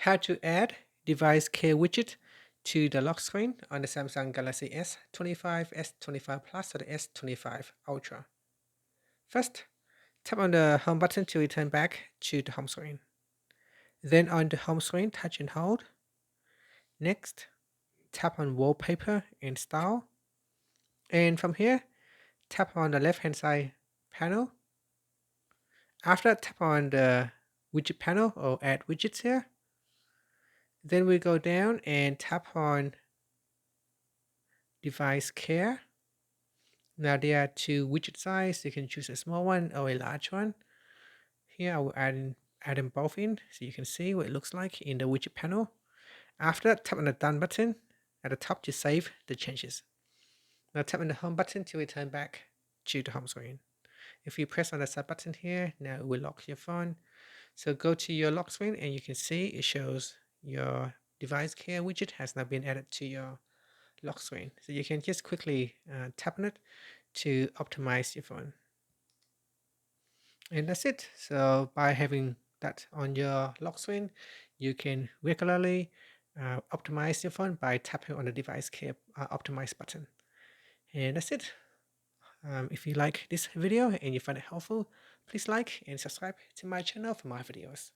How to add device care widget to the lock screen on the Samsung Galaxy S25, S25 Plus, or the S25 Ultra. First, tap on the home button to return back to the home screen. Then on the home screen, touch and hold. Next, tap on wallpaper and style. And from here, tap on the left hand side panel. After, tap on the widget panel or add widgets here. Then we go down and tap on device care. Now there are two widget size. You can choose a small one or a large one. Here I will add them both in so you can see what it looks like in the widget panel. After that, tap on the done button at the top to save the changes. Now tap on the home button to return back to the home screen. If you press on the side button here, now it will lock your phone. So go to your lock screen and you can see it shows your device care widget has now been added to your lock screen. So you can just quickly tap on it to optimize your phone. And that's it. So by having that on your lock screen, you can regularly optimize your phone by tapping on the device care optimize button. And that's it. If you like this video and you find it helpful, please like and subscribe to my channel for more videos.